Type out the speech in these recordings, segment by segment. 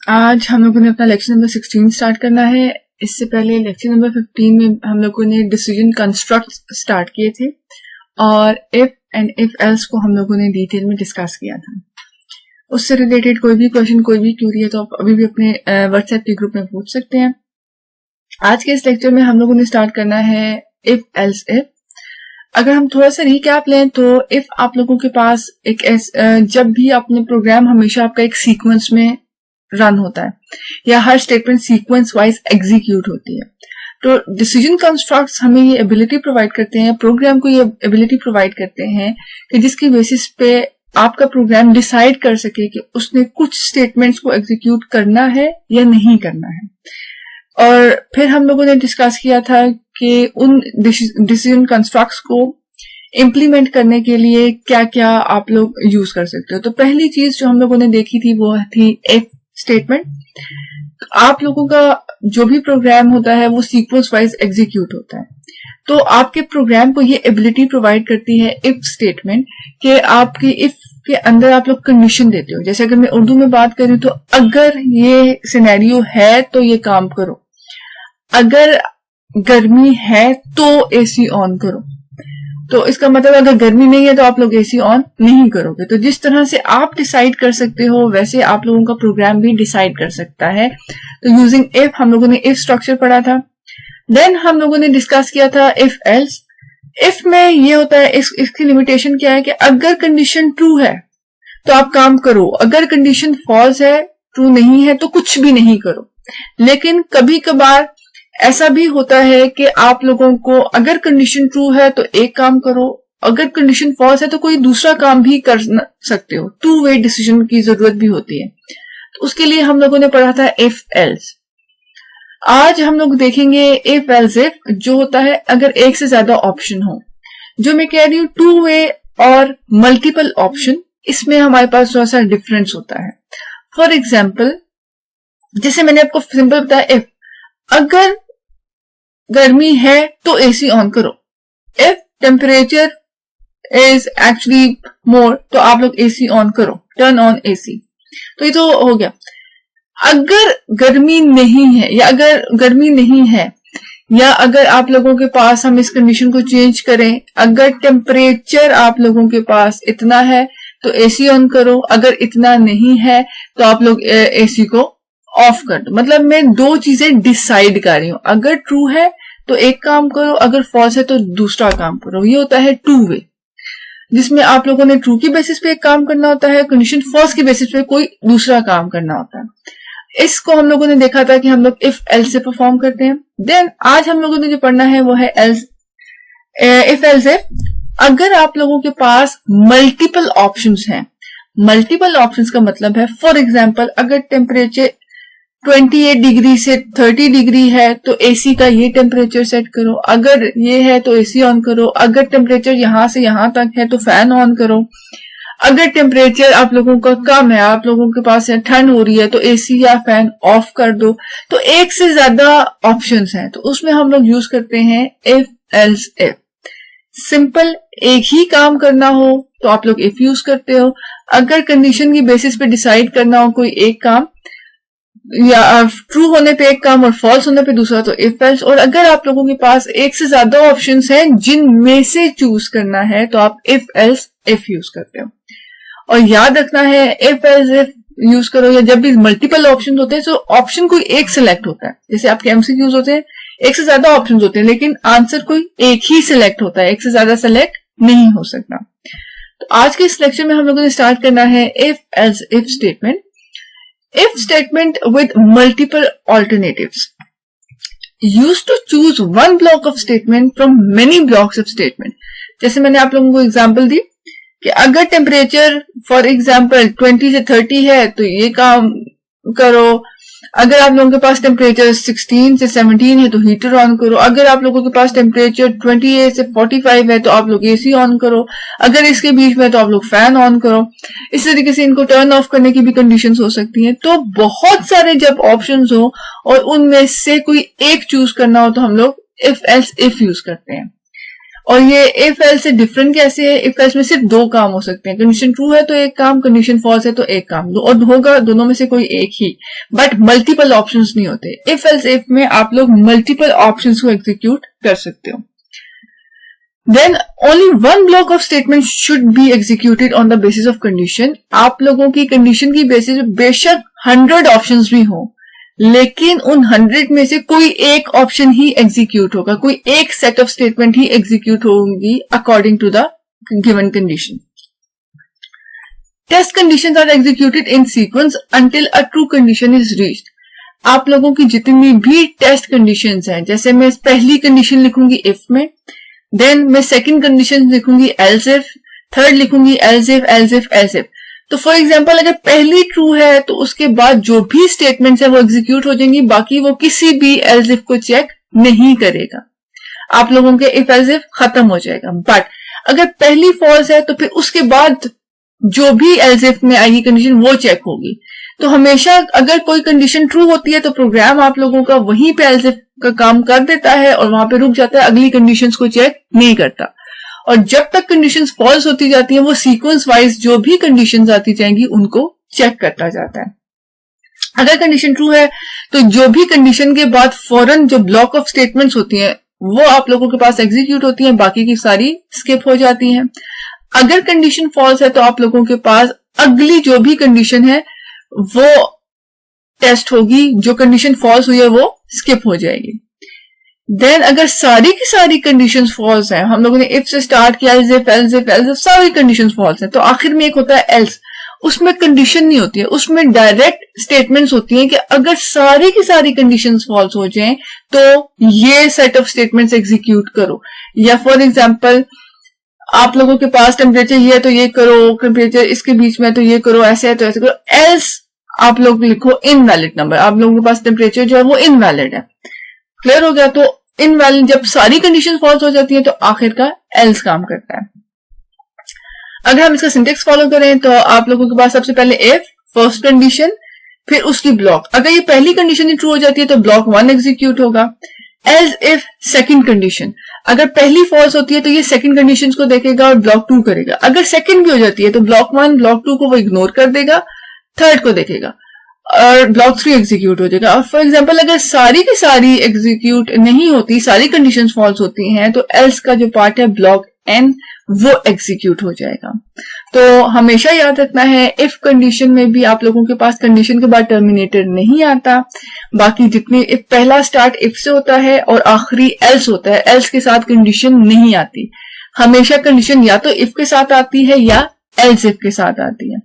आज हम लोगों ने अपना लेक्चर नंबर 16 स्टार्ट करना है। इससे पहले लेक्चर नंबर 15 में हम लोगों ने डिसीजन कंस्ट्रक्ट स्टार्ट किए थे और इफ एंड इफ एल्स को हम लोगों ने डिटेल में डिस्कस किया था। उससे रिलेटेड कोई भी क्वेश्चन, कोई भी क्यूरी है तो आप अभी भी अपने व्हाट्सएप के ग्रुप में पूछ सकते हैं। आज के इस लेक्चर में हम लोगों ने स्टार्ट करना है इफ एल्स इफ। अगर हम थोड़ा सा रिकैप लें तो इफ आप लोगों के पास एक जब भी आपने प्रोग्राम, हमेशा आपका एक सीक्वेंस में रन होता है या हर स्टेटमेंट सीक्वेंस वाइज एग्जीक्यूट होती है, तो डिसीजन कंस्ट्रक्ट्स हमें ये एबिलिटी प्रोवाइड करते हैं, प्रोग्राम को ये एबिलिटी प्रोवाइड करते हैं कि जिसकी बेसिस पे आपका प्रोग्राम डिसाइड कर सके कि उसने कुछ स्टेटमेंट्स को एग्जीक्यूट करना है या नहीं करना है। और फिर हम लोगों ने डिस्कस किया था कि उन डिसीजन कंस्ट्रक्ट्स को इम्प्लीमेंट करने के लिए क्या क्या आप लोग यूज कर सकते हो। तो पहली चीज जो हम लोगों ने देखी थी वो थी इफ स्टेटमेंट। आप लोगों का जो भी प्रोग्राम होता है वो सीक्वेंस वाइज एग्जीक्यूट होता है, तो आपके प्रोग्राम को ये एबिलिटी प्रोवाइड करती है इफ स्टेटमेंट कि आपके इफ के अंदर आप लोग कंडीशन देते हो। जैसे अगर मैं उर्दू में बात करूं तो अगर ये सिनेरियो है तो ये काम करो, अगर गर्मी है तो एसी ऑन करो। तो इसका मतलब अगर गर्मी नहीं है तो आप लोग एसी ऑन नहीं करोगे। तो जिस तरह से आप डिसाइड कर सकते हो वैसे आप लोगों का प्रोग्राम भी डिसाइड कर सकता है। तो यूजिंग इफ हम लोगों ने इफ स्ट्रक्चर पढ़ा था। देन हम लोगों ने डिस्कस किया था इफ एल्स। इफ में ये होता है, इसकी लिमिटेशन क्या है कि अगर कंडीशन ट्रू है तो आप काम करो, अगर कंडीशन फॉल्स है, ट्रू नहीं है तो कुछ भी नहीं करो। लेकिन कभी कभार ऐसा भी होता है कि आप लोगों को अगर कंडीशन ट्रू है तो एक काम करो, अगर कंडीशन फॉल्स है तो कोई दूसरा काम भी कर सकते हो। टू वे डिसीजन की जरूरत भी होती है, तो उसके लिए हम लोगों ने पढ़ा था इफ एल्स। आज हम लोग देखेंगे इफ एल्स इफ, जो होता है अगर एक से ज्यादा ऑप्शन हो। जो मैं कह रही हूं टू वे और मल्टीपल ऑप्शन, इसमें हमारे पास थोड़ा सा डिफरेंस होता है। फॉर एग्जाम्पल, जैसे मैंने आपको सिंपल बताया, इफ अगर गर्मी है तो एसी ऑन करो, if temperature is actually more तो आप लोग एसी ऑन करो, टर्न ऑन एसी। तो ये तो हो गया। अगर गर्मी नहीं है या अगर गर्मी नहीं है या अगर आप लोगों के पास, हम इस कंडीशन को चेंज करें, अगर टेम्परेचर आप लोगों के पास इतना है तो एसी ऑन करो, अगर इतना नहीं है तो आप लोग एसी को ऑफ कर दो। मतलब मैं दो चीजें डिसाइड कर रही हूं, अगर ट्रू है तो एक काम करो, अगर फॉल्स है तो दूसरा काम करो। ये होता है टू वे, जिसमें आप लोगों ने ट्रू की बेसिस पे एक काम करना होता है, कंडीशन फॉल्स की बेसिस पे कोई दूसरा काम करना होता है। इसको हम लोगों ने देखा था कि हम लोग इफ एल्स से परफॉर्म करते हैं। देन आज हम लोगों ने जो पढ़ना है वो है इफ एल्स इफ। अगर आप लोगों के पास मल्टीपल ऑप्शंस हैं, मल्टीपल ऑप्शंस का मतलब है, फॉर एग्जांपल अगर टेम्परेचर 28 डिग्री से 30 डिग्री है तो एसी का ये टेम्परेचर सेट करो, अगर ये है तो एसी ऑन करो, अगर टेम्परेचर यहां से यहां तक है तो फैन ऑन करो, अगर टेम्परेचर आप लोगों का कम है, आप लोगों के पास ठंड हो रही है तो एसी या फैन ऑफ कर दो। तो एक से ज्यादा ऑप्शंस हैं, तो उसमें हम लोग यूज करते हैं इफ एल्स इफ। सिंपल एक ही काम करना हो तो आप लोग इफ यूज करते हो, अगर कंडीशन की बेसिस पे डिसाइड करना हो कोई एक काम, या ट्रू होने पे एक काम और फॉल्स होने पे दूसरा, तो इफ एल्स। और अगर आप लोगों के पास एक से ज्यादा ऑप्शंस हैं जिनमें से चूज करना है तो आप इफ एल्स इफ यूज करते हो। और याद रखना है इफ एल्स इफ यूज करो या जब भी मल्टीपल ऑप्शन होते हैं तो ऑप्शन कोई एक सिलेक्ट होता है। जैसे आपके एमसीक्यूज होते हैं, एक से ज्यादा ऑप्शन होते हैं लेकिन आंसर कोई एक ही सिलेक्ट होता है, एक से ज्यादा सिलेक्ट नहीं हो सकता। तो आज के इस लेक्चर में हम लोगों ने स्टार्ट करना है if else if statement. If statement with multiple alternatives. Used to choose one block of statement from many blocks of statement. जैसे मैंने आप लोगों को एग्जांपल दी कि अगर टेम्परेचर फॉर एग्जांपल 20 से 30 है तो ये काम करो, अगर आप लोगों के पास टेम्परेचर 16 से 17 है तो हीटर ऑन करो, अगर आप लोगों के पास टेम्परेचर 28 से 45 है तो आप लोग एसी ऑन करो, अगर इसके बीच में तो आप लोग फैन ऑन करो। इस तरीके से इनको टर्न ऑफ करने की भी कंडीशंस हो सकती हैं। तो बहुत सारे जब ऑप्शंस हो और उनमें से कोई एक चूज करना हो तो हम लोग इफ एल्स इफ यूज करते हैं। और ये इफ एल्स से डिफरेंट कैसे है? इफ एल्स में सिर्फ दो काम हो सकते हैं, कंडीशन ट्रू है तो एक काम, कंडीशन फॉल्स है तो एक काम, और होगा दोनों में से कोई एक ही, बट मल्टीपल ऑप्शंस नहीं होते। इफ एल्स इफ में आप लोग मल्टीपल ऑप्शंस को एग्जीक्यूट कर सकते हो। Then only one block of statement should be executed on the basis of condition. आप लोगों की कंडीशन की बेसिस पे बेशक 100 ऑप्शंस भी हो, लेकिन उन 100 में से कोई एक ऑप्शन ही एग्जीक्यूट होगा, कोई एक सेट ऑफ स्टेटमेंट ही एग्जीक्यूट होगी according to the given condition. Test conditions are executed in sequence until a true condition is reached. आप लोगों की जितनी भी टेस्ट कंडीशंस हैं, जैसे मैं पहली कंडीशन लिखूंगी इफ में, देन मैं सेकंड कंडीशन लिखूंगी एल्स इफ, थर्ड लिखूंगी else if else if else if. तो फॉर एग्जाम्पल अगर पहली ट्रू है तो उसके बाद जो भी स्टेटमेंट्स है वो एग्जीक्यूट हो जाएंगी, बाकी वो किसी भी एल्स इफ को चेक नहीं करेगा, आप लोगों के इफ एल्स इफ खत्म हो जाएगा। बट अगर पहली फॉल्स है तो फिर उसके बाद जो भी एल्स इफ में आएगी कंडीशन वो चेक होगी। तो हमेशा अगर कोई कंडीशन ट्रू होती है तो प्रोग्राम आप लोगों का वहीं पे एल्स इफ का काम कर देता है और वहां पे रुक जाता है, अगली कंडीशंस को चेक नहीं करता। और जब तक कंडीशंस फॉल्स होती जाती हैं वो सीक्वेंस वाइज जो भी कंडीशंस आती जाएंगी उनको चेक करता जाता है। अगर कंडीशन ट्रू है तो जो भी कंडीशन के बाद फौरन जो ब्लॉक ऑफ स्टेटमेंट्स होती हैं वो आप लोगों के पास एग्जीक्यूट होती हैं, बाकी की सारी स्किप हो जाती हैं। अगर कंडीशन फॉल्स है तो आप लोगों के पास अगली जो भी कंडीशन है वो टेस्ट होगी, जो कंडीशन फॉल्स हुई है वो स्किप हो जाएगी। देन अगर सारी की सारी कंडीशंस फॉल्स हैं, हम लोगों ने इफ से स्टार्ट किया, else if else if else if, सारी कंडीशंस फॉल्स हैं, तो आखिर में एक होता है एल्स। उसमें कंडीशन नहीं होती है, उसमें डायरेक्ट स्टेटमेंट्स होती हैं कि अगर सारी की सारी कंडीशंस फॉल्स हो जाएं तो ये सेट ऑफ स्टेटमेंट्स एग्जीक्यूट करो। या फॉर एग्जांपल आप लोगों के पास टेम्परेचर ये है तो ये करो, टेम्परेचर इसके बीच में तो ये करो, ऐसे है तो ऐसे करो। एल्स आप लोग लिखो इनवैलिड नंबर, आप लोगों के पास टेम्परेचर जो है वो इनवैलिड है। क्लियर हो गया? तो इनवैलिड जब सारी कंडीशन फॉल्स हो जाती है तो आखिर का एल्स काम करता है। अगर हम इसका सिंटेक्स फॉलो करें तो आप लोगों के पास सबसे पहले इफ फर्स्ट कंडीशन, फिर उसकी ब्लॉक। अगर ये पहली कंडीशन ही ट्रू हो जाती है तो ब्लॉक 1 एग्जीक्यूट होगा। एल्स इफ सेकंड कंडीशन, अगर पहली फॉल्स होती है तो ये सेकंड कंडीशन को देखेगा और ब्लॉक 2 करेगा। अगर सेकंड भी हो जाती है तो ब्लॉक 1 ब्लॉक 2 को वो इग्नोर कर देगा, थर्ड को देखेगा और ब्लॉक 3 एग्जीक्यूट हो जाएगा। और फॉर एग्जांपल अगर सारी की सारी एग्जीक्यूट नहीं होती, सारी कंडीशंस फॉल्स होती हैं, तो एल्स का जो पार्ट है ब्लॉक n वो एग्जीक्यूट हो जाएगा। तो हमेशा याद रखना है इफ कंडीशन में भी आप लोगों के पास कंडीशन के बाद टर्मिनेटर नहीं आता, बाकी जितने इफ पहला स्टार्ट इफ से होता है और आखिरी एल्स होता है, एल्स के साथ कंडीशन नहीं आती। हमेशा कंडीशन या तो इफ के साथ आती है या एल्स इफ के साथ आती है।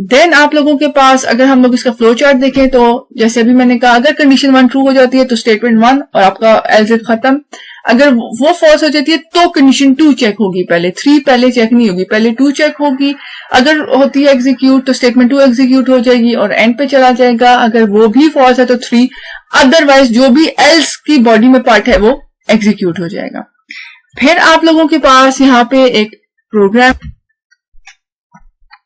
देन आप लोगों के पास अगर हम लोग इसका फ्लो चार्ट देखें तो जैसे अभी मैंने कहा, अगर कंडीशन 1 ट्रू हो जाती है तो स्टेटमेंट 1 और आपका एल्स इफ खत्म। अगर वो फॉल्स हो जाती है तो कंडीशन 2 चेक होगी, पहले 3 पहले चेक नहीं होगी, पहले 2 चेक होगी। अगर होती है एग्जीक्यूट तो स्टेटमेंट 2 एग्जीक्यूट हो जाएगी और एंड पे चला जाएगा। अगर वो भी फॉल्स है तो 3, अदरवाइज जो भी एल्स की बॉडी में पार्ट है वो एग्जीक्यूट हो जाएगा। फिर आप लोगों के पास यहाँ पे एक प्रोग्राम,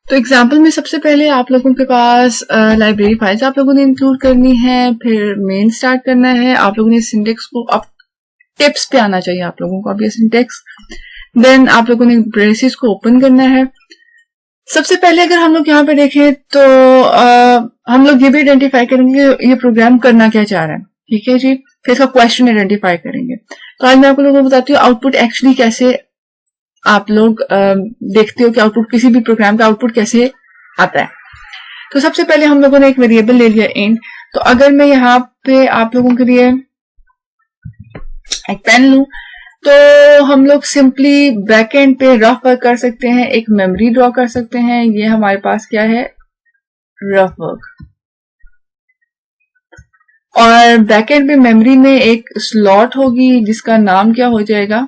तो एग्जाम्पल में सबसे पहले आप लोगों के पास लाइब्रेरी फाइल्स आप लोगों ने इंक्लूड करनी है, फिर मेन स्टार्ट करना है। आप लोगों ने सिंटेक्स को, अब टिप्स पे आना चाहिए आप लोगों को अब ये सिंटेक्स। देन आप लोगों ने ब्रेसेस को ओपन करना है। सबसे पहले अगर हम लोग यहाँ पे देखें तो हम लोग ये भी आइडेंटिफाई करेंगे ये प्रोग्राम करना क्या चाह रहा है, ठीक है जी। फिर इसका क्वेश्चन आइडेंटिफाई करेंगे। तो आज मैं आप लोगों को बताती हूँ आउटपुट एक्चुअली कैसे आप लोग देखते हो कि आउटपुट किसी भी प्रोग्राम का आउटपुट कैसे आता है। तो सबसे पहले हम लोगों ने एक वेरिएबल ले लिया इंट। तो अगर मैं यहाँ पे आप लोगों के लिए एक पेन लूं तो हम लोग सिंपली बैक एंड पे रफ वर्क कर सकते हैं, एक मेमोरी ड्रॉ कर सकते हैं। ये हमारे पास क्या है, रफ वर्क। और बैक एंड पे मेमोरी में एक स्लॉट होगी जिसका नाम क्या हो जाएगा,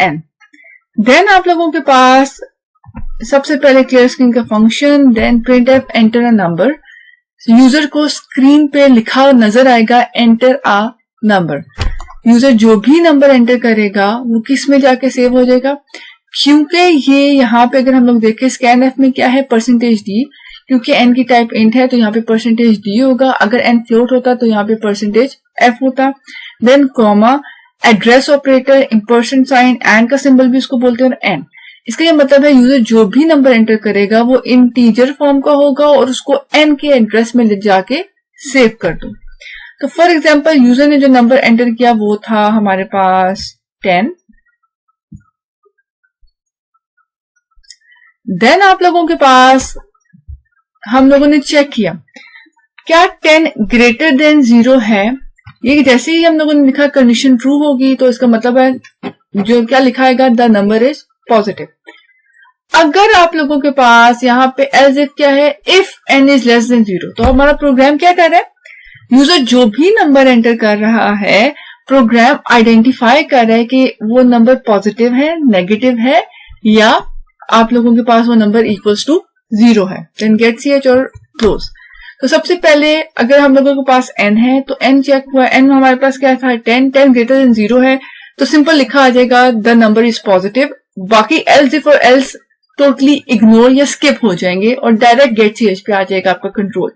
n। देन आप लोगों के पास सबसे पहले क्लियर स्क्रीन का function, then printf enter a number. User को स्क्रीन पे लिखा नजर आएगा एंटर अ नंबर। यूजर जो भी नंबर एंटर करेगा वो किस में जाके सेव हो जाएगा, क्योंकि ये यहाँ पे अगर हम लोग देखें स्कैन में क्या है %d, क्योंकि n की टाइप इंट है तो यहाँ पे %d होगा। अगर n फ्लोट होता तो यहाँ पे %f होता। Then comma, address operator, ampersand sign, and का सिंबल भी उसको बोलते हैं, और एन। इसका ये मतलब है यूजर जो भी नंबर एंटर करेगा वो इंटीजर फॉर्म का होगा और उसको एन के एड्रेस में ले जाके सेव कर दो। तो फॉर एग्जांपल यूजर ने जो नंबर एंटर किया वो था हमारे पास 10। देन आप लोगों के पास हम लोगों ने चेक किया क्या 10 ग्रेटर देन 0 है। ये जैसे ही हम लोगों ने लिखा कंडीशन ट्रू होगी तो इसका मतलब है जो क्या लिखाएगा, द नंबर इज पॉजिटिव। अगर आप लोगों के पास यहाँ पे एल्स इफ क्या है, if n is less than 0, तो हमारा प्रोग्राम क्या कर रहा है, यूजर जो भी नंबर एंटर कर रहा है प्रोग्राम आइडेंटिफाई कर रहा है कि वो नंबर पॉजिटिव है, नेगेटिव है, या आप लोगों के पास वो नंबर इक्वल्स टू 0 है। देन गेट ch और क्लोज। तो सबसे पहले अगर हम लोगों के पास n है तो n चेक हुआ, n हमारे पास क्या था 10 ग्रेटर देन 0 है, तो सिंपल लिखा आ जाएगा द नंबर इज पॉजिटिव। बाकी एल्स इफ और एल्स टोटली इग्नोर या स्किप हो जाएंगे और डायरेक्ट गेट ch पे आ जाएगा आपका कंट्रोल।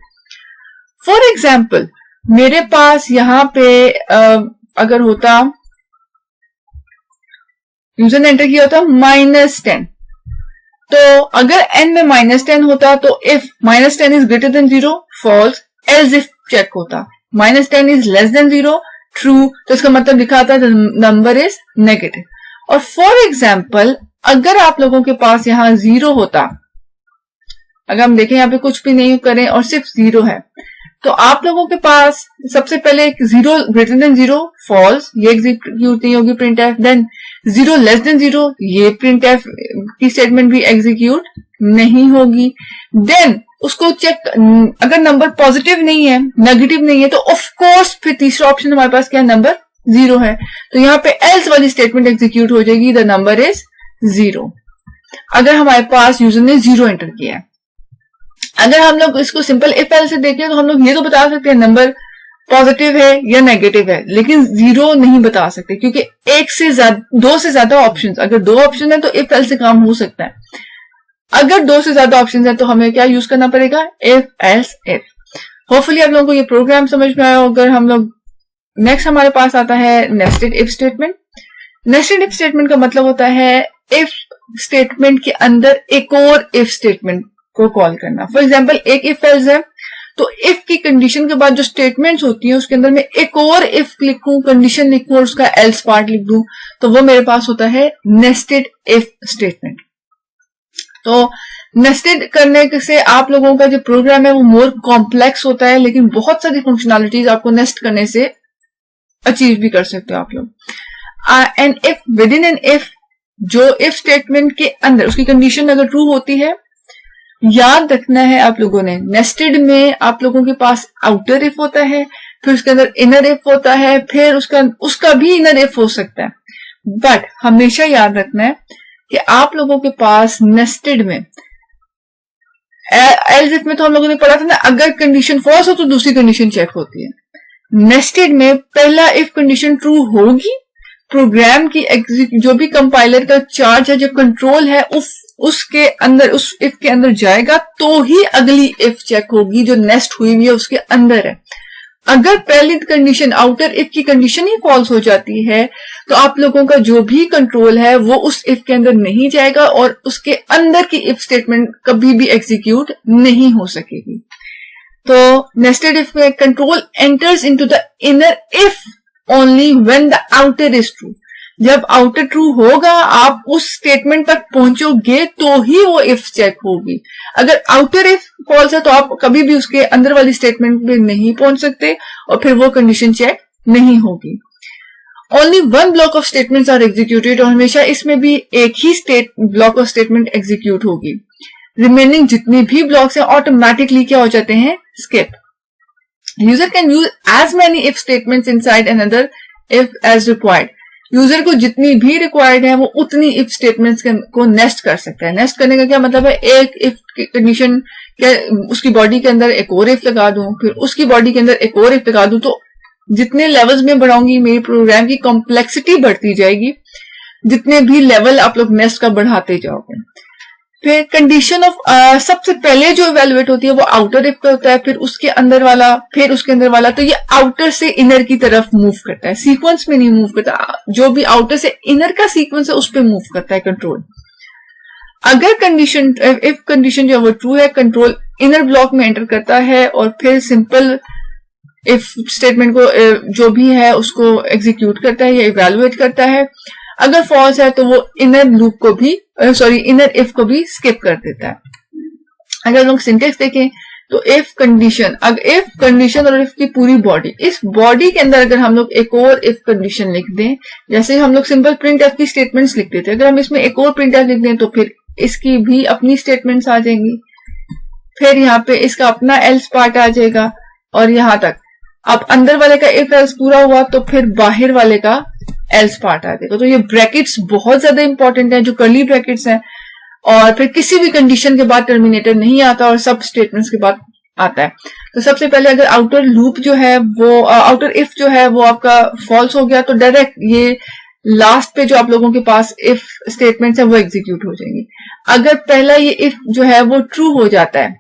फॉर एग्जाम्पल मेरे पास यहाँ पे अगर होता यूजर ने एंटर किया होता -10, तो अगर n में -10 होता तो if -10 is greater than 0 false, else if check होता, -10 इज लेस देन 0 ट्रू, तो इसका मतलब लिखा था नंबर इज नेगेटिव। और फॉर एग्जाम्पल अगर आप लोगों के पास यहाँ 0 होता, अगर हम देखें यहाँ पे कुछ भी नहीं करें और सिर्फ 0 है, तो आप लोगों के पास सबसे पहले 0 ग्रेटर देन 0 फॉल्स, ये एग्जीक्यूट नहीं होगी print f. Then 0 less than 0, ये प्रिंट एफ की स्टेटमेंट भी एग्जीक्यूट नहीं होगी। देन उसको चेक, अगर नंबर पॉजिटिव नहीं है, नेगेटिव नहीं है, तो ऑफ कोर्स फिर तीसरा ऑप्शन हमारे पास क्या है, नंबर 0 है, तो यहाँ पे एल्स वाली स्टेटमेंट एग्जीक्यूट हो जाएगी, द नंबर इज 0। अगर हमारे पास यूजर ने 0 एंटर किया है, अगर हम लोग इसको सिंपल इफ एल्स से देखें तो हम लोग ये तो बता सकते हैं नंबर पॉजिटिव है या नेगेटिव है, लेकिन 0 नहीं बता सकते क्योंकि दो से ज्यादा ऑप्शन, अगर 2 ऑप्शन है तो इफ एल्स से काम हो सकता है, अगर 2 से ज्यादा ऑप्शन है तो हमें क्या यूज करना पड़ेगा, इफ एल्स इफ। होपफुली आप लोगों को ये प्रोग्राम समझ में आया। अगर हम लोग नेक्स्ट हमारे पास आता है nested if statement. Nested if statement का मतलब होता है इफ स्टेटमेंट के अंदर एक और इफ स्टेटमेंट को कॉल करना। फॉर एग्जाम्पल एक इफ एल्स है तो इफ की कंडीशन के बाद जो स्टेटमेंट्स होती है उसके अंदर मैं एक और इफ लिखूं, कंडीशन लिखूं और उसका एल्स पार्ट लिख दूं, तो वो मेरे पास होता है नेस्टेड इफ स्टेटमेंट। तो नेस्टेड करने से आप लोगों का जो प्रोग्राम है वो मोर कॉम्प्लेक्स होता है, लेकिन बहुत सारी फंक्शनैलिटीज आपको नेस्ट करने से अचीव भी कर सकते हो आप लोग। And if with in an if, जो इफ स्टेटमेंट के अंदर उसकी कंडीशन अगर ट्रू होती है, याद रखना है आप लोगों ने, नेस्टेड में आप लोगों के पास आउटर इफ होता है, फिर उसके अंदर इनर इफ होता है, फिर उसका भी इनर इफ हो सकता है। बट हमेशा याद रखना है कि आप लोगों के पास नेस्टेड में एल्स इफ में तो हम लोगों ने पढ़ा था ना, अगर कंडीशन फॉल्स हो तो दूसरी कंडीशन चेक होती है। नेस्टेड में पहला इफ कंडीशन ट्रू होगी, प्रोग्राम की जो भी कंपाइलर का चार्ज है, जो कंट्रोल है उसके अंदर, उस इफ के अंदर जाएगा तो ही अगली इफ चेक होगी जो नेस्ट हुई हुई है उसके अंदर है। अगर पहली कंडीशन आउटर इफ की कंडीशन ही फॉल्स हो जाती है तो आप लोगों का जो भी कंट्रोल है वो उस इफ के अंदर नहीं जाएगा और उसके अंदर की इफ स्टेटमेंट कभी भी एग्जीक्यूट नहीं हो सकेगी। तो नेस्टेड इफ में control enters into the inner if only when the outer is true. जब आउटर ट्रू होगा आप उस स्टेटमेंट तक पहुंचोगे तो ही वो इफ चेक होगी। अगर आउटर इफ फॉल्स है तो आप कभी भी उसके अंदर वाली स्टेटमेंट पे नहीं पहुंच सकते और फिर वो कंडीशन चेक नहीं होगी। Only one block of statements are executed, और हमेशा इसमें भी एक ही ब्लॉक ऑफ स्टेटमेंट एग्जीक्यूट होगी। रिमेनिंग जितने भी ब्लॉक्स हैं ऑटोमेटिकली क्या हो जाते हैं, skip. User can use as many if statements inside another if as required. User को जितनी भी रिक्वायर्ड है वो उतनी इफ स्टेटमेंट्स को नेस्ट कर सकता है। नेस्ट करने का क्या मतलब है, एक इफ कंडीशन उसकी बॉडी के अंदर एक और इफ लगा दूं, फिर उसकी बॉडी के अंदर एक और इफ लगा दूं, तो जितने लेवल्स में बढ़ाऊंगी मेरी प्रोग्राम की कॉम्प्लेक्सिटी बढ़ती जाएगी, जितने भी लेवल आप लोग नेस्ट का बढ़ाते जाओगे। फिर कंडीशन ऑफ सबसे पहले जो इवेलुएट होती है वो आउटर इफ का होता है, फिर उसके अंदर वाला, फिर उसके अंदर वाला। तो ये आउटर से इनर की तरफ मूव करता है, सीक्वेंस में नहीं मूव करता। जो भी आउटर से इनर का सीक्वेंस है उस पर मूव करता है कंट्रोल। अगर कंडीशन इफ कंडीशन जो है वो ट्रू है, कंट्रोल इनर ब्लॉक में एंटर करता है और फिर सिंपल इफ स्टेटमेंट को जो भी है उसको एग्जीक्यूट करता है या इवेलुएट करता है। अगर फॉल्स है तो वो इनर लूप को भी इनर इफ को भी स्किप कर देता है। अगर लोग सिंटेक्स देखें तो इफ कंडीशन और इफ की पूरी बॉडी, इस बॉडी के अंदर अगर हम लोग एक और इफ कंडीशन लिख दें, जैसे हम लोग सिंपल प्रिंट एफ की स्टेटमेंट्स लिखते थे, अगर हम इसमें एक और प्रिंट एफ लिख दें तो फिर इसकी भी अपनी स्टेटमेंट्स आ जाएंगी, फिर यहाँ पे इसका अपना एल्स पार्ट आ जाएगा और यहां तक। अब अंदर वाले का इफ एल्स पूरा हुआ तो फिर बाहर वाले का एल्स पार्ट आ जाएगा। तो ये ब्रैकेट्स बहुत ज्यादा इंपॉर्टेंट है, जो कर्ली ब्रैकेट्स हैं, और फिर किसी भी कंडीशन के बाद टर्मिनेटर नहीं आता और सब स्टेटमेंट्स के बाद आता है। तो सबसे पहले अगर आउटर लूप जो है वो आउटर इफ जो है वो आपका फॉल्स हो गया तो डायरेक्ट ये लास्ट पे जो आप लोगों के पास इफ स्टेटमेंट्स है वो एग्जीक्यूट हो जाएंगी। अगर पहला ये इफ जो है वो ट्रू हो जाता है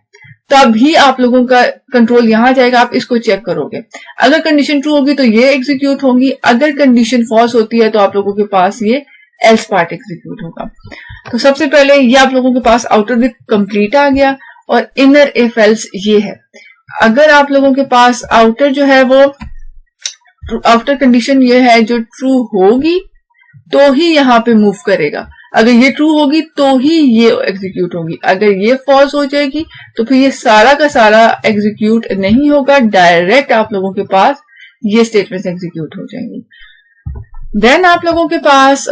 तभी आप लोगों का कंट्रोल यहां जाएगा, आप इसको चेक करोगे। अगर कंडीशन ट्रू होगी तो ये एग्जीक्यूट होगी, अगर कंडीशन फॉल्स होती है तो आप लोगों के पास ये एल्स पार्ट एग्जीक्यूट होगा। तो सबसे पहले ये आप लोगों के पास आउटर इफ कंप्लीट आ गया और इनर इफ एल्स ये है। अगर आप लोगों के पास आउटर जो है वो आफ्टर कंडीशन ये है जो ट्रू होगी तो ही यहां पे मूव करेगा, अगर ये ट्रू होगी तो ही ये एग्जीक्यूट होगी, अगर ये फॉल्स हो जाएगी तो फिर ये सारा का सारा एग्जीक्यूट नहीं होगा, डायरेक्ट आप लोगों के पास ये स्टेटमेंट्स एग्जीक्यूट हो जाएंगी। देन आप लोगों के पास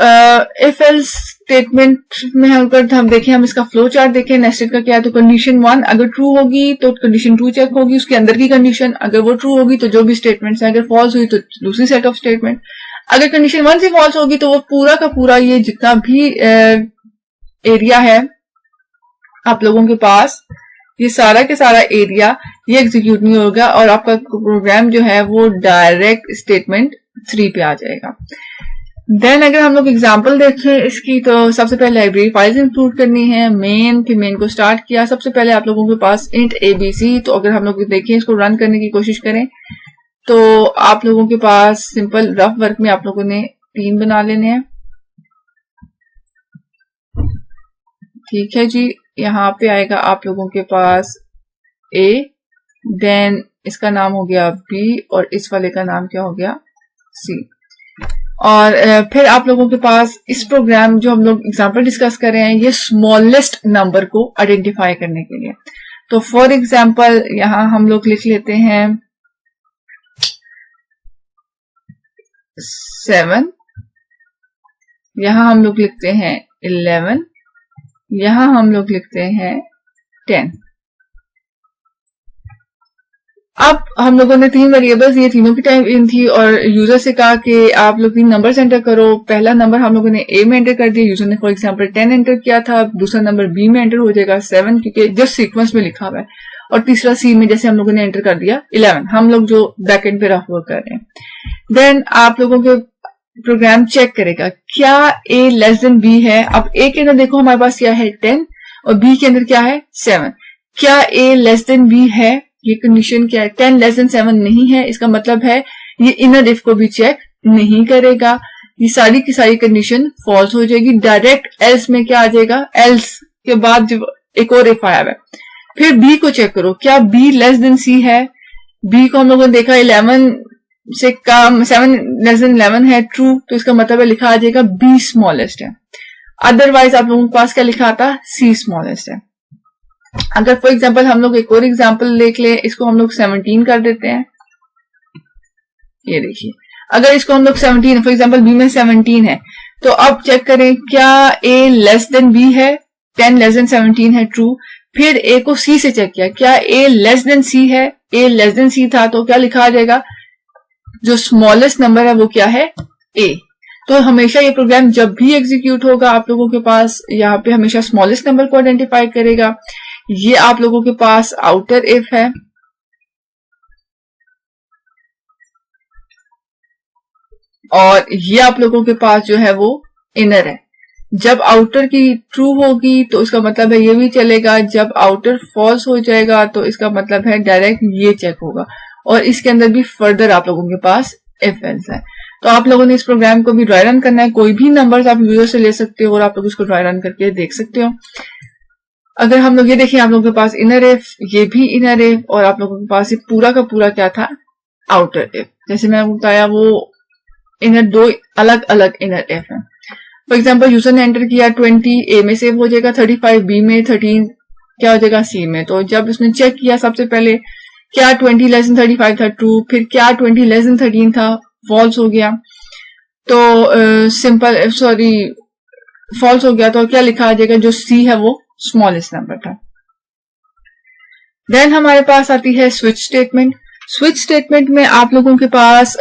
इफ एल्स स्टेटमेंट में अगर हम देखें, हम इसका फ्लो चार्ट देखें नेस्टेड का क्या है, तो कंडीशन 1 अगर ट्रू होगी तो कंडीशन 2 चेक होगी, उसके अंदर की कंडीशन, अगर वो ट्रू होगी तो जो भी स्टेटमेंट्स है, अगर फॉल्स हुई तो दूसरी सेट ऑफ स्टेटमेंट। अगर कंडीशन 1 से फॉल्स होगी तो वो पूरा का पूरा ये जितना भी एरिया है आप लोगों के पास, ये सारा के सारा एरिया ये एग्जीक्यूट नहीं होगा और आपका प्रोग्राम जो है वो डायरेक्ट स्टेटमेंट 3 पे आ जाएगा। देन अगर हम लोग एग्जांपल देखें इसकी, तो सबसे पहले लाइब्रेरी फाइल्स इंक्लूड करनी है, मेन, फिर मेन को स्टार्ट किया। सबसे पहले आप लोगों के पास इंट एबीसी, तो अगर हम लोग देखें इसको रन करने की कोशिश करें तो आप लोगों के पास सिंपल रफ वर्क में आप लोगों ने 3 बना लेने हैं। ठीक है जी, यहाँ पे आएगा आप लोगों के पास ए, देन इसका नाम हो गया बी और इस वाले का नाम क्या हो गया सी। और फिर आप लोगों के पास इस प्रोग्राम जो हम लोग एग्जांपल डिस्कस कर रहे हैं ये स्मॉलेस्ट नंबर को आइडेंटिफाई करने के लिए। तो फॉर एग्जांपल यहां हम लोग लिख लेते हैं 7, यहां हम लोग लिखते हैं 11, यहां हम लोग लिखते हैं 10। अब हम लोगों ने 3 वेरिएबल्स, ये तीनों की टाइप इन थी और यूजर से कहा कि आप लोग 3 नंबर्स एंटर करो। पहला नंबर हम लोगों ने ए में एंटर कर दिया, यूजर ने फॉर एग्जांपल 10 एंटर किया था। दूसरा नंबर बी में एंटर हो जाएगा 7 क्योंकि जस्ट सीक्वेंस में लिखा हुआ है, और तीसरा सी में जैसे हम लोगों ने एंटर कर दिया 11, हम लोग जो बैकएंड पे रफ वर्क कर रहे हैं। देन आप लोगों के प्रोग्राम चेक करेगा क्या ए लेस देन बी है। अब ए के अंदर देखो हमारे पास क्या है 10 और बी के अंदर क्या है 7। क्या ए लेस देन बी है, ये कंडीशन क्या है, 10 लेस देन 7 नहीं है, इसका मतलब है ये इनर इफ को भी चेक नहीं करेगा, ये सारी की सारी कंडीशन फॉल्स हो जाएगी। डायरेक्ट एल्स में क्या आ जाएगा, एल्स के बाद जो एक और इफ आया है। फिर बी को चेक करो, क्या बी लेस देन सी है। बी को हम लोगों ने देखा 11 से कम, 7 लेस देन 11 है, ट्रू, तो इसका मतलब है लिखा आ जाएगा बी स्मॉलेस्ट है। अदरवाइज आप लोगों के पास क्या लिखा आता, सी स्मॉलेस्ट है। अगर फॉर एग्जांपल हम लोग एक और एग्जांपल देख ले, इसको हम लोग 17 कर देते हैं। ये देखिए, अगर इसको हम लोग 17 फॉर एग्जांपल बी में 17 है तो अब चेक करें क्या ए लेस देन बी है, 10 लेस देन 17 है, ट्रू। फिर ए को सी से चेक किया, क्या ए लेस देन सी है, ए लेस देन सी था तो क्या लिखा आ जाएगा, जो स्मॉलेस्ट नंबर है वो क्या है, ए। तो हमेशा ये प्रोग्राम जब भी एग्जीक्यूट होगा आप लोगों के पास यहाँ पे हमेशा स्मॉलेस्ट नंबर को आइडेंटिफाई करेगा। ये आप लोगों के पास आउटर इफ है, और ये आप लोगों के पास जो है वो इनर है। जब आउटर की ट्रू होगी तो इसका मतलब है ये भी चलेगा, जब आउटर फॉल्स हो जाएगा तो इसका मतलब है डायरेक्ट ये चेक होगा। और इसके अंदर भी फर्दर आप लोगों के पास इफ एल्स है। तो आप लोगों ने इस प्रोग्राम को भी ड्राई रन करना है। कोई भी नंबर्स आप यूजर से ले सकते हो और आप लोग इसको ड्राई रन करके देख सकते हो। अगर हम लोग ये देखें, आप लोगों के पास इनर इफ, ये भी इनर इफ, और आप लोगों के पास ये पूरा का पूरा क्या था, आउटर इफ। जैसे मैंने बताया वो इनर दो अलग अलग इनर इफ है। फॉर एग्जाम्पल यूजर ने एंटर किया 20 ए में सेव हो जाएगा, 35 बी में, 13 क्या हो जाएगा सी में। तो जब उसने चेक किया सबसे पहले क्या 20 लेस देन 35 था, ट्रू, फिर क्या 20 लेस देन 13 था, फॉल्स हो गया। तो सिंपल सॉरी फॉल्स हो गया, तो क्या लिखा आ जाएगा, जो सी है वो स्मॉलेस्ट नंबर था। देन हमारे पास आती है स्विच स्टेटमेंट। स्विच स्टेटमेंट में आप लोगों के पास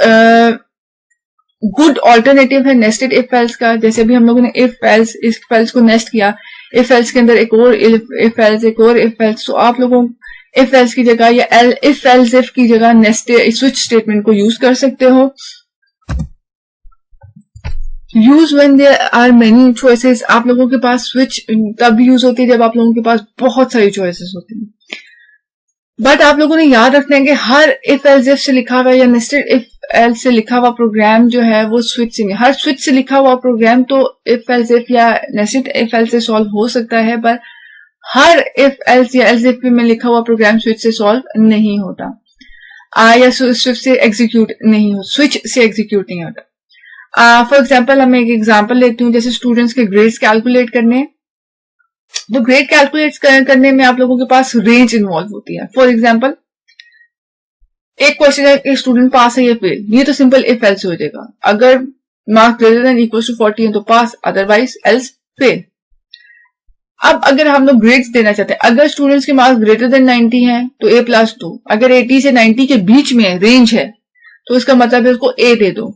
गुड ऑल्टरनेटिव है नेस्टेड इफ एल्स का। जैसे भी हम लोगों ने इफ एल्स को नेस्ट किया, इफ एल्स के अंदर एक और इफ एल्स, एक और इफ एल्स, तो आप लोगों इफ एल्स की जगह या इफ एल्स इफ की जगह नेस्टेड स्विच स्टेटमेंट को यूज कर सकते हो। Use when there are many choices. आप लोगों के पास स्विच तब यूज होती है जब आप लोगों के पास बहुत सारी चॉइसेस होती हैं। बट आप लोगों ने याद रखना है कि हर इफ एल्स इफ से लिखा हुआ या नेस्टेड इफ एल्स से लिखा हुआ प्रोग्राम जो है वो स्विच से, हर स्विच से लिखा हुआ प्रोग्राम तो इफ एल्स इफ या नेस्टेड इफ एल्स से सॉल्व हो सकता है, पर हर इफ एल्स या एल्स इफ में लिखा हुआ प्रोग्राम स्विच से सॉल्व नहीं होता, या स्विच से एग्जीक्यूट नहीं हो, स्विच से एग्जीक्यूट नहीं होता। फॉर एग्जाम्पल हम एक एग्जाम्पल लेती हूँ, जैसे स्टूडेंट्स के ग्रेड्स कैलकुलेट करने, तो ग्रेड कैलकुलेट करने में आप लोगों के पास रेंज इन्वॉल्व होती है। फॉर एग्जाम्पल एक क्वेश्चन है, एक स्टूडेंट पास है या फेल, ये तो सिंपल इफ एल्स हो जाएगा। अगर marks greater than equal to 40 है तो पास, अदरवाइज एल्स फेल। अब अगर हम लोग ग्रेड्स देना चाहते हैं, अगर स्टूडेंट्स के मार्क्स ग्रेटर देन 90 हैं तो A+2, अगर 80 से 90 के बीच में रेंज है तो इसका मतलब है उसको A दे दो।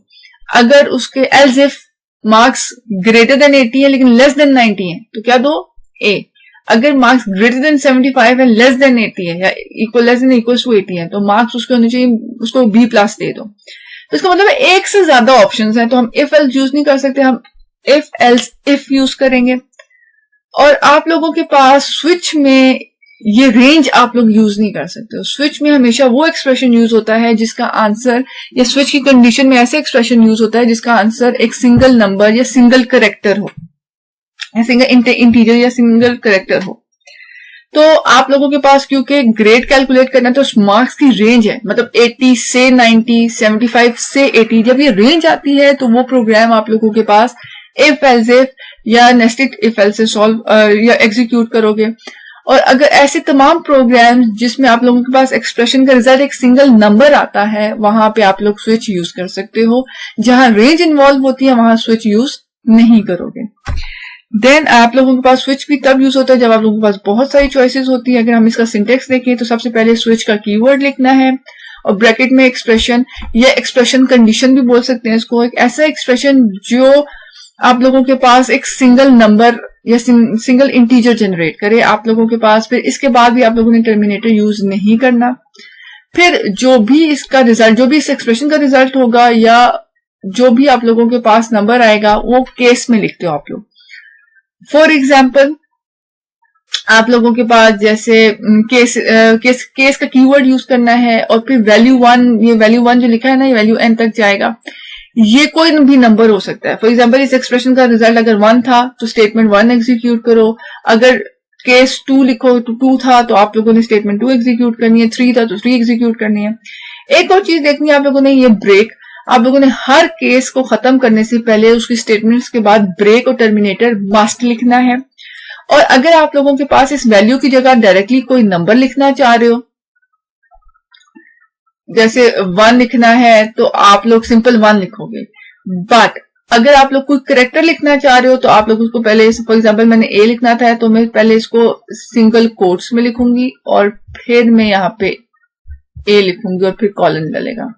अगर उसके else if marks greater than 80 है लेकिन लेस देन 90 है तो क्या दो, A। अगर मार्क्स ग्रेटर देन 75 है, लेस देन 80 है, या लेस देन इक्वल टू 80 है तो मार्क्स उसके होने चाहिए, उसको B+ दे दो। तो इसका मतलब है एक से ज्यादा ऑप्शंस हैं, तो हम इफ एल्स यूज नहीं कर सकते, हम इफ एल्स इफ यूज करेंगे। और आप लोगों के पास स्विच में ये रेंज आप लोग यूज नहीं कर सकते हो। स्विच में हमेशा वो एक्सप्रेशन यूज होता है जिसका आंसर, या स्विच की कंडीशन में ऐसे एक्सप्रेशन यूज होता है जिसका आंसर एक सिंगल नंबर या सिंगल करेक्टर हो, या सिंगल इंटीजर या सिंगल करेक्टर हो। तो आप लोगों के पास क्योंकि ग्रेड कैलकुलेट करना तो मार्क्स की रेंज है, मतलब 80 से 90, 75 से 80, जब ये रेंज आती है तो वो प्रोग्राम आप लोगों के पास इफ एल्स इफ या नेस्टेड इफ एल्स से सॉल्व या एग्जीक्यूट करोगे। और अगर ऐसे तमाम प्रोग्राम्स जिसमें आप लोगों के पास एक्सप्रेशन का रिजल्ट एक सिंगल नंबर आता है, वहां पे आप लोग स्विच यूज कर सकते हो। जहां रेंज इन्वॉल्व होती है वहां स्विच यूज नहीं करोगे। देन आप लोगों के पास स्विच भी तब यूज होता है जब आप लोगों के पास बहुत सारी चॉइसेस होती है। अगर हम इसका सिंटेक्स देखें तो सबसे पहले स्विच का कीवर्ड लिखना है और ब्रैकेट में एक्सप्रेशन या एक्सप्रेशन कंडीशन भी बोल सकते हैं इसको, एक ऐसा एक्सप्रेशन जो आप लोगों के पास एक सिंगल नंबर या सिंगल इंटीजर जनरेट करे आप लोगों के पास। फिर इसके बाद भी आप लोगों ने टर्मिनेटर यूज नहीं करना। फिर जो भी इसका रिजल्ट, जो भी इस एक्सप्रेशन का रिजल्ट होगा या जो भी आप लोगों के पास नंबर आएगा वो केस में लिखते हो आप लोग। फॉर एग्जाम्पल आप लोगों के पास जैसे केस का कीवर्ड यूज करना है और फिर वैल्यू 1, ये वैल्यू 1 जो लिखा है ना, ये वैल्यू n तक जाएगा। ये कोई भी नंबर हो सकता है। फॉर एग्जाम्पल इस एक्सप्रेशन का रिजल्ट अगर 1 था तो स्टेटमेंट 1 एग्जीक्यूट करो। अगर केस 2 लिखो तो 2 था तो आप लोगों ने स्टेटमेंट 2 एग्जीक्यूट करनी है। 3 था तो 3 एग्जीक्यूट करनी है। एक और चीज देखनी है आप लोगों ने, ये ब्रेक। आप लोगों ने हर केस को खत्म करने से पहले उसकी स्टेटमेंट्स के बाद ब्रेक और टर्मिनेटर मस्ट लिखना है। और अगर आप लोगों के पास इस वैल्यू की जगह डायरेक्टली कोई नंबर लिखना चाह रहे हो, जैसे 1 लिखना है तो आप लोग सिंपल 1 लिखोगे। बट अगर आप लोग कोई करेक्टर लिखना चाह रहे हो तो आप लोग उसको पहले, फॉर एग्जांपल मैंने ए लिखना था तो मैं पहले इसको सिंगल कोट्स में लिखूंगी और फिर मैं यहाँ पे ए लिखूंगी और फिर कॉलन डलेगा।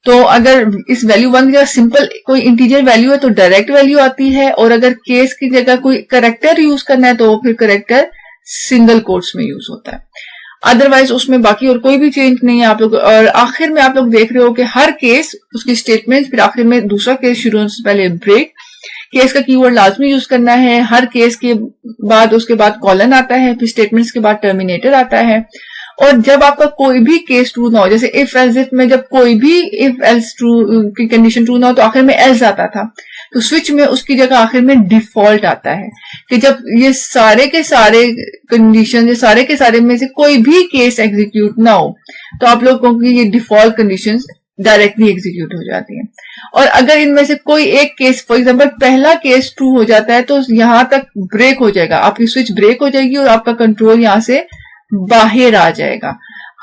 तो अगर इस वैल्यू 1 की जगह सिंपल कोई इंटीजर वैल्यू है तो डायरेक्ट वैल्यू आती है, और अगर केस की जगह कोई करेक्टर यूज करना है तो फिर करेक्टर सिंगल कोट्स में यूज होता है। अदरवाइज उसमें बाकी और कोई भी चेंज नहीं है आप लोग। और आखिर में आप लोग देख रहे हो कि हर केस उसकी स्टेटमेंट, फिर आखिर में दूसरा केस शुरू होने से पहले ब्रेक, केस का कीवर्ड लाजमी यूज करना है। हर केस के बाद उसके बाद कॉलन आता है, फिर स्टेटमेंट्स के बाद टर्मिनेटर आता है। और जब आपका कोई भी केस ट्रू ना हो, जैसे इफ एल्स इफ में जब कोई भी इफ एल्स ट्रू की कंडीशन ट्रू ना हो तो आखिर में एल्स आता था, तो स्विच में उसकी जगह आखिर में डिफॉल्ट आता है कि जब ये सारे के सारे कंडीशन, ये सारे के सारे में से कोई भी केस एग्जीक्यूट ना हो तो आप लोगों की ये डिफॉल्ट कंडीशंस डायरेक्टली एग्जीक्यूट हो जाती हैं। और अगर इनमें से कोई एक केस, फॉर एग्जांपल पहला केस ट्रू हो जाता है तो यहां तक ब्रेक हो जाएगा, आपकी स्विच ब्रेक हो जाएगी और आपका कंट्रोल यहां से बाहर आ जाएगा।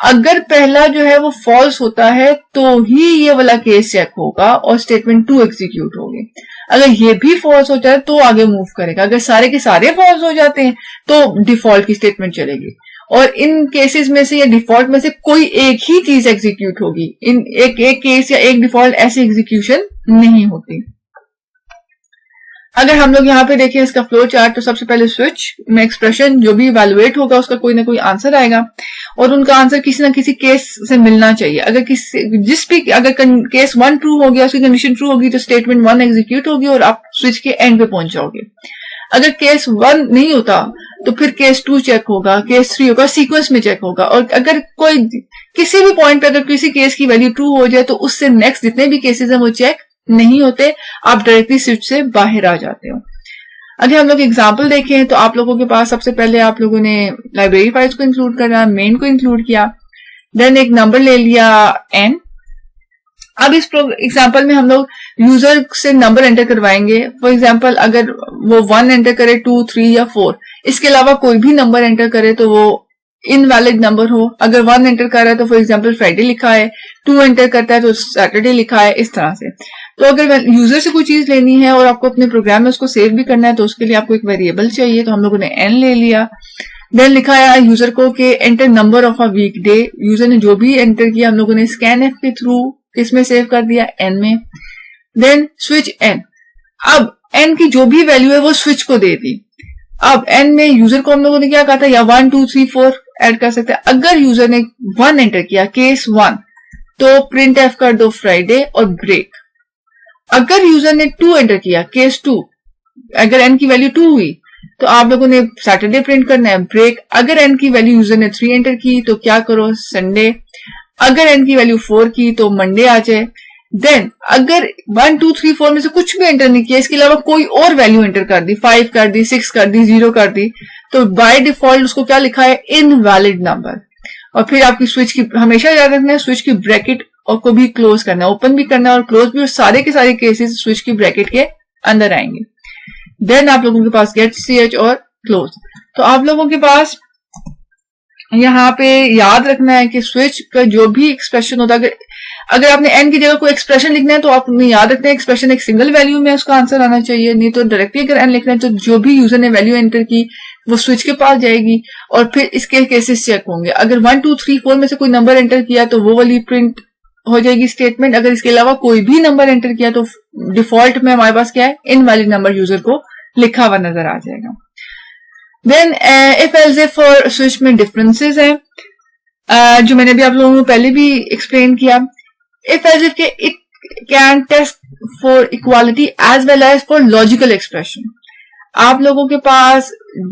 अगर पहला जो है वो फॉल्स होता है तो ही ये वाला केस चेक होगा और स्टेटमेंट 2 एग्जीक्यूट होगी। अगर ये भी फॉल्स हो जाए तो आगे मूव करेगा। अगर सारे के सारे फॉल्स हो जाते हैं तो डिफॉल्ट की स्टेटमेंट चलेगी। और इन केसेस में से या डिफॉल्ट में से कोई एक ही चीज एग्जीक्यूट होगी। इन एक केस या एक डिफॉल्ट ऐसी एग्जीक्यूशन नहीं होती। अगर हम लोग यहाँ पे देखें इसका फ्लो चार्ट, तो सबसे पहले स्विच में एक्सप्रेशन जो भी इवैल्यूएट होगा उसका कोई ना कोई आंसर आएगा और उनका आंसर किसी ना किसी केस से मिलना चाहिए। अगर अगर केस 1 ट्रू हो गया, उसकी कंडीशन ट्रू होगी तो स्टेटमेंट 1 एग्जीक्यूट होगी और आप स्विच के एंड पे पहुंच जाओगे। अगर केस 1 नहीं होता तो फिर केस 2 चेक होगा, केस 3 होगा, सीक्वेंस में चेक होगा। और अगर कोई किसी भी पॉइंट पे अगर किसी केस की वैल्यू ट्रू हो जाए तो उससे नेक्स्ट जितने भी केसेस हैं वो चेक नहीं होते, आप डायरेक्टली स्विच से बाहर आ जाते हो। अगर हम लोग एग्जांपल देखें तो आप लोगों के पास सबसे पहले आप लोगों ने लाइब्रेरी फाइल्स को इंक्लूड करा, मेन को इंक्लूड किया, देन एक नंबर ले लिया n। अब इस एग्जांपल में हम लोग यूजर से नंबर एंटर करवाएंगे। फॉर एग्जांपल अगर वो 1 एंटर करे, 2, 3 या 4, इसके अलावा कोई भी नंबर एंटर करे तो वो इनवैलिड नंबर हो। अगर 1 एंटर कर रहा है तो फॉर एग्जांपल फ्राइडे लिखा है, 2 एंटर करता है तो सैटरडे लिखा है, इस तरह से। तो अगर यूजर से कोई चीज लेनी है और आपको अपने प्रोग्राम में उसको सेव भी करना है तो उसके लिए आपको एक वेरिएबल चाहिए, तो हम लोगों ने n ले लिया। देन लिखाया यूजर को कि enter number of a weekday. User ने जो भी एंटर किया हम लोगों ने स्कैन एफ के थ्रू किसमें सेव कर दिया, n में। देन स्विच n, अब n की जो भी वैल्यू है वो स्विच को दे दी। अब n में यूजर को हम लोगों ने क्या कहा था, या 1, 2, 3, 4 ऐड कर सकते हैं। अगर यूजर ने 1 एंटर किया, केस 1, तो प्रिंट एफ कर दो फ्राइडे और ब्रेक। अगर यूजर ने 2 एंटर किया, केस 2, अगर n की वैल्यू 2 हुई तो आप लोगों ने सैटरडे प्रिंट करना है, ब्रेक। अगर n की वैल्यू यूजर ने 3 एंटर की तो क्या करो, संडे। अगर n की वैल्यू 4 की तो मंडे आ जाए। देन अगर 1, 2, 3, 4 में से कुछ भी एंटर नहीं किया, इसके अलावा कोई और वैल्यू एंटर कर दी, 5 कर दी, 6 कर दी, 0 कर दी, तो बाय डिफॉल्ट उसको क्या लिखा है, इनवैलिड नंबर। और फिर आपकी स्विच की हमेशा याद रखना है, स्विच की ब्रैकेट और को भी क्लोज करना है, ओपन भी करना है और क्लोज भी, और सारे के सारे केसेस स्विच की ब्रैकेट के अंदर आएंगे। देन आप लोगों के पास गेट ch और क्लोज। तो आप लोगों के पास यहाँ पे याद रखना है कि स्विच का जो भी एक्सप्रेशन होता है, अगर आपने n की जगह कोई एक्सप्रेशन लिखना है तो आपने याद रखना है एक्सप्रेशन एक सिंगल वैल्यू में उसका आंसर आना चाहिए, नहीं तो डायरेक्टली अगर n लिखना है तो जो भी यूजर ने वैल्यू एंटर की वो स्विच के पास जाएगी और फिर इसके केसेस चेक होंगे। अगर 1, 2, 3, 4 में से कोई नंबर एंटर किया तो वो वाली प्रिंट हो जाएगी स्टेटमेंट। अगर इसके अलावा कोई भी नंबर एंटर किया तो डिफॉल्ट में हमारे पास क्या है, इनवैलिड नंबर यूजर को लिखा हुआ नजर आ जाएगा। देन इफ एल्स इफ और स्विच में डिफरेंसेस हैं जो मैंने भी आप लोगों को पहले भी एक्सप्लेन किया। इफ एल्स इफ के it can test for equality as well as for logical expression. आप लोगों के पास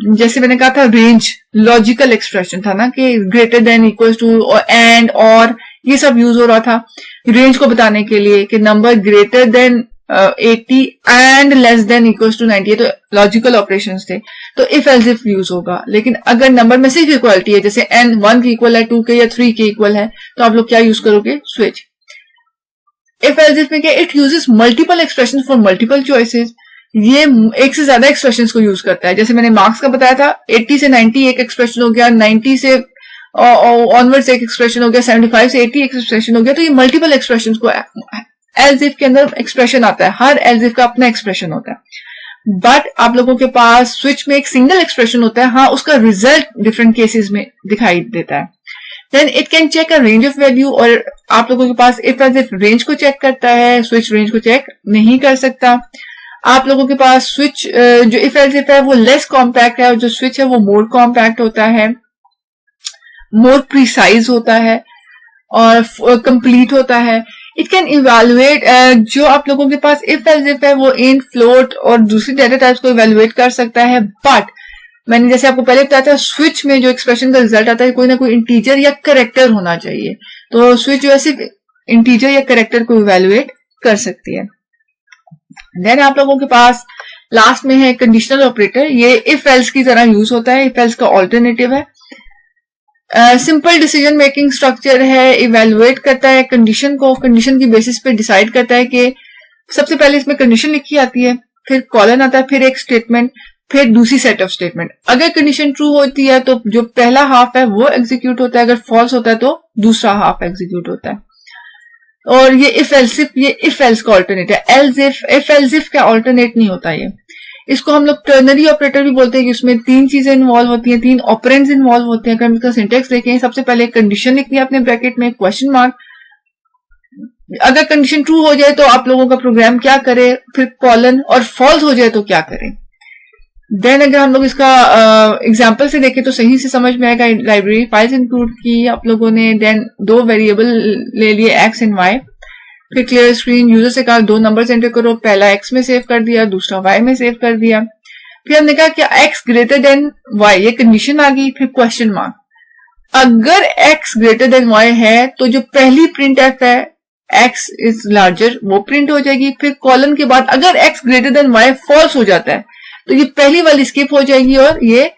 जैसे मैंने कहा था रेंज लॉजिकल एक्सप्रेशन था ना, कि ग्रेटर देन, इक्वल टू और एंड और ये सब यूज हो रहा था रेंज को बताने के लिए कि number greater than 80 and less than equals to 90, तो लॉजिकल ऑपरेशंस थे, तो इफ एल्स इफ यूज होगा। लेकिन अगर नंबर में सिर्फ इक्वालिटी है, जैसे n 1 के इक्वल है, 2 के या 3 के इक्वल है, तो आप लोग क्या यूज करोगे, स्विच। इफ एल्स इफ में क्या, it uses multiple expression for multiple choices. ये एक से ज्यादा एक्सप्रेशंस को यूज करता है। जैसे मैंने मार्क्स का बताया था, 80 से 90 एक एक्सप्रेशन हो गया, 90 से ऑनवर्ड्स एक एक्सप्रेशन हो गया, 75 से 80 एक एक्सप्रेशन हो गया। तो ये मल्टीपल एक्सप्रेशंस को एल्स इफ के अंदर एक्सप्रेशन आता है, हर एल्स इफ का अपना एक्सप्रेशन होता है। बट आप लोगों के पास स्विच में एक सिंगल एक्सप्रेशन होता है, हाँ उसका रिजल्ट डिफरेंट केसेस में दिखाई देता है। Then it can check a range of value, और आप लोगों के पास इफ एल्स इफ रेंज को चेक करता है, स्विच रेंज को चेक नहीं कर सकता। आप लोगों के पास स्विच जो इफ एल्स इफ है वो लेस कॉम्पैक्ट है और जो स्विच है वो मोर कॉम्पैक्ट होता है। मोर प्रिसाइज होता है और कंप्लीट होता है। इट कैन इवेलुएट, जो आप लोगों के पास इफ एल्स इफ है वो इंट, फ्लोट और दूसरी डेटा टाइप्स को इवेलुएट कर सकता है। बट मैंने जैसे आपको पहले बताया था, स्विच में जो एक्सप्रेशन का रिजल्ट आता है कोई ना कोई इंटीजर या कैरेक्टर होना चाहिए। तो स्विच जो है सिर्फ इंटीजर या कैरेक्टर को इवेलुएट कर सकती है। देन आप लोगों के पास लास्ट में है कंडीशनल ऑपरेटर। ये इफ एल्स की तरह यूज होता है, इफ एल्स का ऑल्टरनेटिव है। सिंपल डिसीजन मेकिंग स्ट्रक्चर है, इवेलुएट करता है कंडीशन को, कंडीशन की बेसिस पे डिसाइड करता है कि सबसे पहले इसमें कंडीशन लिखी आती है, फिर कॉलन आता है, फिर एक स्टेटमेंट, फिर दूसरी सेट ऑफ स्टेटमेंट। अगर कंडीशन ट्रू होती है तो जो पहला हाफ है वो एग्जीक्यूट होता है, अगर फॉल्स होता है तो दूसरा हाफ एग्जीक्यूट होता है। और ये इफ एल्स इफ, ये इफ एल्स का ऑल्टरनेट है। Else if, if else if का ऑल्टरनेट नहीं होता ये। इसको हम लोग टर्नरी ऑपरेटर भी बोलते हैं कि उसमें तीन चीजें इन्वॉल्व होती हैं, तीन ऑपरेंड्स इन्वॉल्व होते हैं। अगर हम इसका सिंटेक्स देखें, सबसे पहले कंडीशन लिखनी है अपने ब्रैकेट में, क्वेश्चन मार्क। अगर कंडीशन ट्रू हो जाए तो आप लोगों का प्रोग्राम क्या करे, फिर कॉलन, और फॉल्स हो जाए तो क्या करें। देन अगर हम लोग इसका एग्जाम्पल से देखें तो सही से समझ में आएगा। लाइब्रेरी फाइल्स इंक्लूड की आप लोगों ने, देन दो वेरिएबल ले लिए एक्स एंड वाई, फिर क्लियर स्क्रीन, यूजर से कहा दो नंबर एंटर करो, पहला एक्स में सेव कर दिया, दूसरा वाई में सेव कर दिया। फिर हमने कहा कि एक्स ग्रेटर देन वाई, ये कंडीशन आ गई, फिर क्वेश्चन मार्क। अगर एक्स ग्रेटर देन वाई है तो जो पहली प्रिंट एफ है एक्स इज लार्जर, वो प्रिंट हो जाएगी। फिर कॉलन के बाद अगर x greater than y false हो जाता है तो ये पहली वाली स्किप हो जाएगी और ये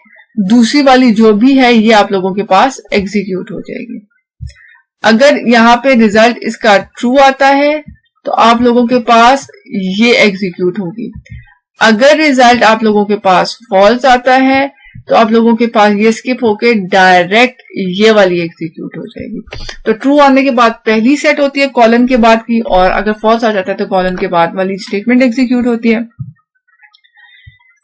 दूसरी वाली जो भी है ये आप लोगों के पास एग्जीक्यूट हो जाएगी। अगर यहाँ पे रिजल्ट इसका ट्रू आता है तो आप लोगों के पास ये एग्जीक्यूट होगी। अगर रिजल्ट आप लोगों के पास फॉल्स आता है तो आप लोगों के पास ये स्किप होके डायरेक्ट ये वाली एग्जीक्यूट हो जाएगी। तो ट्रू आने के बाद पहली सेट होती है कॉलन के बाद की, और अगर फॉल्स आ जाता है तो कॉलन के बाद वाली स्टेटमेंट एग्जीक्यूट होती है।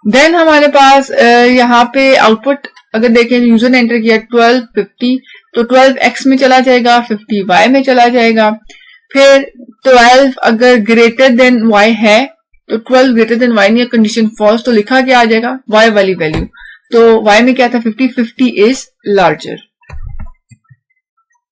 देन हमारे पास यहाँ पे आउटपुट अगर देखें, यूजर ने एंटर किया 1250, तो 12 एक्स में चला जाएगा, 50 वाई में चला जाएगा। फिर 12 अगर ग्रेटर देन वाई है तो 12 ग्रेटर देन वाई नहीं, कंडीशन फॉल्स, तो लिखा क्या आ जाएगा, वाई वाली वैल्यू। तो वाई में क्या था, 50, 50 इज लार्जर।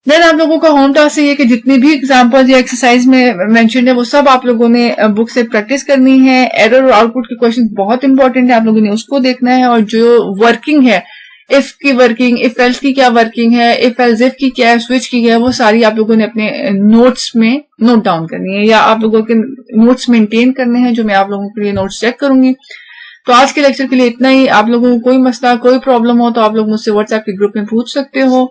देन आप लोगों का होम टास्क ये कि जितनी भी एग्जांपल्स या एक्सरसाइज में मेंशन है वो सब आप लोगों ने बुक से प्रैक्टिस करनी है। एरर और आउटपुट के क्वेश्चन बहुत इंपॉर्टेंट है, आप लोगों ने उसको देखना है। और जो वर्किंग है, इफ की वर्किंग, इफ एल्स की क्या वर्किंग है, इफ एल्स इफ की क्या है, स्विच की क्या है, वो सारी आप लोगों ने अपने नोट्स में नोट डाउन करनी है, या आप लोगों के नोट्स मेंटेन करने हैं, जो मैं आप लोगों के लिए नोट्स चेक करूंगी। तो आज के लेक्चर के लिए इतना ही। आप लोगों को कोई मसला, कोई प्रॉब्लम हो तो आप लोग मुझसे व्हाट्सएप के ग्रुप में पूछ सकते हो।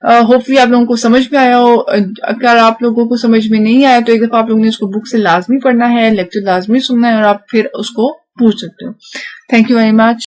होपफुली आप लोगों को समझ में आया हो। अगर आप लोगों को समझ में नहीं आया तो एक दफा आप लोगों ने उसको बुक से लाजमी पढ़ना है, लेक्चर लाजमी सुनना है, और आप फिर उसको पूछ सकते हो। Thank you very much.